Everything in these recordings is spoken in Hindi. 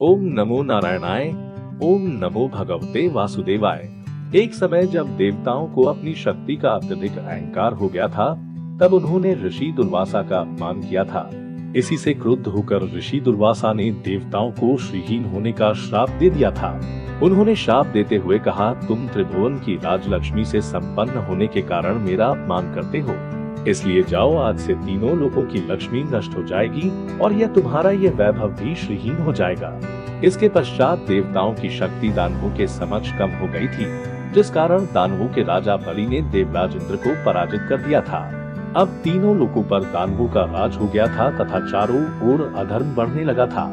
ओम नमो नारायणाय। ओम नमो भगवते वासुदेवाय। एक समय जब देवताओं को अपनी शक्ति का अत्यधिक अहंकार हो गया था, तब उन्होंने ऋषि दुर्वासा का अपमान किया था। इसी से क्रुद्ध होकर ऋषि दुर्वासा ने देवताओं को श्रीहीन होने का श्राप दे दिया था। उन्होंने शाप देते हुए कहा, तुम त्रिभुवन की राजलक्ष्मी से संपन्न होने के कारण मेरा अपमान करते हो, इसलिए जाओ, आज से तीनों लोगों की लक्ष्मी नष्ट हो जाएगी और यह तुम्हारा ये वैभव भी श्रीहीन हो जाएगा। इसके पश्चात देवताओं की शक्ति दानवों के समक्ष कम हो गई थी, जिस कारण दानवों के राजा बलि ने देवराज इंद्र को पराजित कर दिया था। अब तीनों लोगों पर दानवों का राज हो गया था तथा चारों ओर अधर्म बढ़ने लगा था।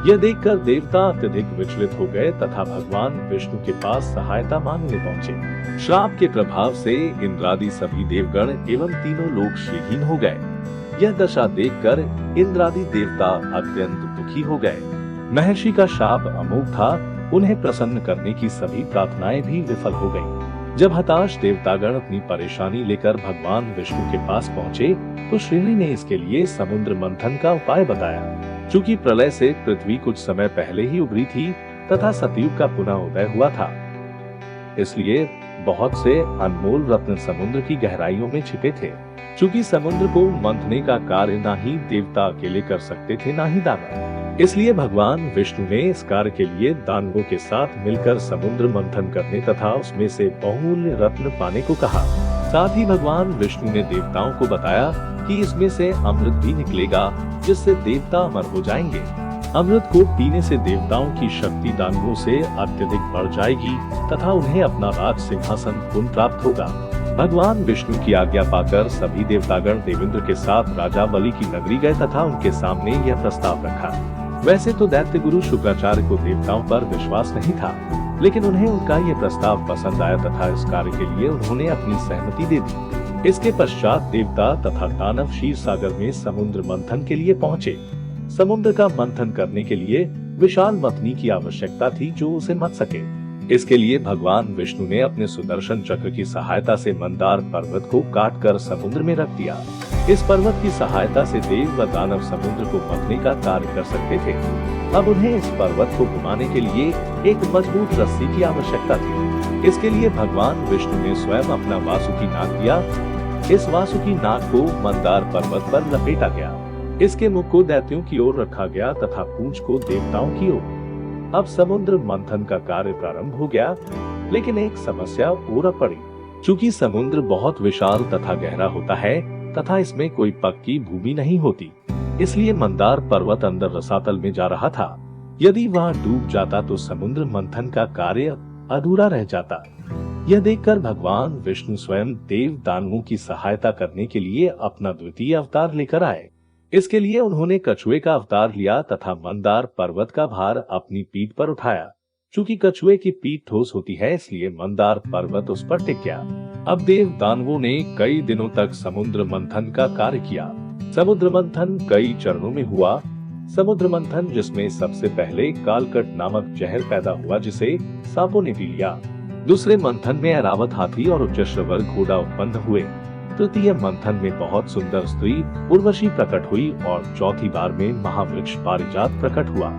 यह देखकर देवता अत्यधिक विचलित हो गए तथा भगवान विष्णु के पास सहायता मांगने पहुँचे। श्राप के प्रभाव से इंद्रादि सभी देवगण एवं तीनों लोग श्रीहीन हो गए। यह दशा देखकर इंद्रादि देवता अत्यंत दुखी हो गए। महर्षि का शाप अमोघ था, उन्हें प्रसन्न करने की सभी प्रार्थनाएं भी विफल हो गयीं। जब हताश देवतागण अपनी परेशानी लेकर भगवान विष्णु के पास पहुँचे, तो श्री ने इसके लिए समुद्र मंथन का उपाय बताया। चूँकि प्रलय से पृथ्वी कुछ समय पहले ही उभरी थी तथा सतयुग का पुनः उदय हुआ था, इसलिए बहुत से अनमोल रत्न समुद्र की गहराइयों में छिपे थे। चूँकि समुद्र को मंथने का कार्य न ही देवता अकेले कर सकते थे, न ही दानव, इसलिए भगवान विष्णु ने इस कार्य के लिए दानवों के साथ मिलकर समुद्र मंथन करने तथा उसमें से बहुमूल्य रत्न पाने को कहा। साथ ही भगवान विष्णु ने देवताओं को बताया कि इसमें से अमृत भी निकलेगा, जिससे देवता अमर हो जाएंगे। अमृत को पीने से देवताओं की शक्ति दानवों से अत्यधिक बढ़ जाएगी तथा उन्हें अपना राज सिंहासन पुनः प्राप्त होगा। भगवान विष्णु की आज्ञा पाकर सभी देवतागण देवेंद्र के साथ राजा बलि की नगरी गए तथा उनके सामने यह प्रस्ताव रखा। वैसे तो दैत्य गुरु शुक्राचार्य को देवताओं पर विश्वास नहीं था, लेकिन उन्हें उनका ये प्रस्ताव पसंद आया तथा इस कार्य के लिए उन्होंने अपनी सहमति दे दी। इसके पश्चात देवता तथा दानव क्षीर सागर में समुद्र मंथन के लिए पहुँचे। समुद्र का मंथन करने के लिए विशाल मथनी की आवश्यकता थी, जो उसे मथ सके। इसके लिए भगवान विष्णु ने अपने सुदर्शन चक्र की सहायता से मंदार पर्वत को काटकर समुद्र में रख दिया। इस पर्वत की सहायता से देव व दानव समुद्र को मथने का कार्य कर सकते थे। अब उन्हें इस पर्वत को घुमाने के लिए एक मजबूत रस्सी की आवश्यकता थी। इसके लिए भगवान विष्णु ने स्वयं अपना वासुकी नाग दिया। इस वासुकी नाग को मंदार पर्वत पर लपेटा गया। इसके मुख को दैत्यों की ओर रखा गया तथा पूंछ को देवताओं की ओर। अब समुद्र मंथन का कार्य प्रारंभ हो गया, लेकिन एक समस्या और पड़ी। चूँकि समुद्र बहुत विशाल तथा गहरा होता है तथा इसमें कोई पक्की भूमि नहीं होती, इसलिए मंदार पर्वत अंदर रसातल में जा रहा था। यदि वहाँ डूब जाता तो समुद्र मंथन का कार्य अधूरा रह जाता। यह देखकर भगवान विष्णु स्वयं देव दानवों की सहायता करने के लिए अपना द्वितीय अवतार लेकर आए। इसके लिए उन्होंने कछुए का अवतार लिया तथा मंदार पर्वत का भार अपनी पीठ पर उठाया। चूँकि कछुए की पीठ ठोस होती है, इसलिए मंदार पर्वत उस पर टिक गया। अब देव दानवों ने कई दिनों तक समुद्र मंथन का कार्य किया। समुद्र मंथन कई चरणों में हुआ। समुद्र मंथन जिसमें सबसे पहले कालकट नामक जहर पैदा हुआ, जिसे सांपों ने पी लिया। दूसरे मंथन में ऐरावत हाथी और उच्चश्रवस घोड़ा उत्पन्न हुए। तृतीय मंथन में बहुत सुंदर स्त्री उर्वशी प्रकट हुई और चौथी बार में महावृक्ष पारिजात प्रकट हुआ।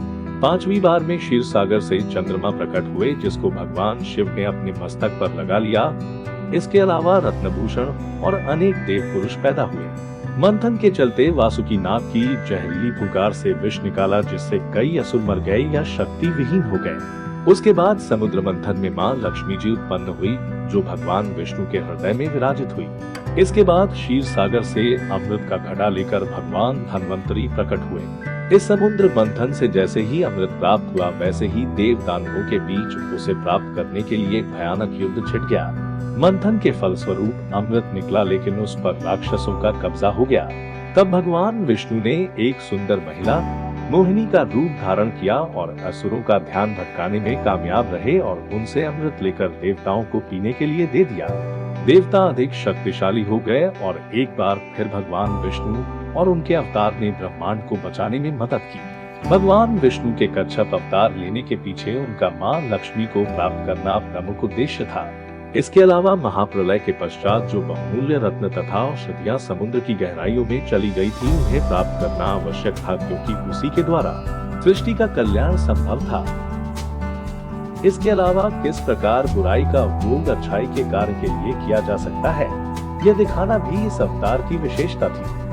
पांचवी बार में क्षीर सागर से चंद्रमा प्रकट हुए, जिसको भगवान शिव ने अपने मस्तक पर लगा लिया। इसके अलावा रत्नभूषण और अनेक देव पुरुष पैदा हुए। मंथन के चलते वासुकी नाग की जहरीली फुकार से विष निकाला, जिससे कई असुर मर गए या शक्ति विहीन हो गए। उसके बाद समुद्र मंथन में माँ लक्ष्मी जी उत्पन्न हुई, जो भगवान विष्णु के हृदय में विराजित हुई। इसके बाद क्षीर सागर से अमृत का घड़ा लेकर भगवान धन्वंतरी प्रकट हुए। इस समुद्र मंथन से जैसे ही अमृत प्राप्त हुआ, वैसे ही देव दानवों के बीच उसे प्राप्त करने के लिए भयानक युद्ध छिड़ गया। मंथन के फलस्वरूप अमृत निकला, लेकिन उस पर राक्षसों का कब्जा हो गया। तब भगवान विष्णु ने एक सुंदर महिला मोहिनी का रूप धारण किया और असुरों का ध्यान भटकाने में कामयाब रहे और उनसे अमृत लेकर देवताओं को पीने के लिए दे दिया। देवता अधिक शक्तिशाली हो गए और एक बार फिर भगवान विष्णु और उनके अवतार ने ब्रह्मांड को बचाने में मदद की। भगवान विष्णु के कच्छप अवतार लेने के पीछे उनका माँ लक्ष्मी को प्राप्त करना प्रमुख उद्देश्य था। इसके अलावा महाप्रलय के पश्चात जो बहुमूल्य रत्न तथा औषधियाँ समुद्र की गहराइयों में चली गई थी, उन्हें प्राप्त करना आवश्यक था, क्योंकि उसी के द्वारा सृष्टि का कल्याण संभव था। इसके अलावा किस प्रकार बुराई का उपयोग अच्छाई के कार्य के लिए किया जा सकता है, यह दिखाना भी इस अवतार की विशेषता थी।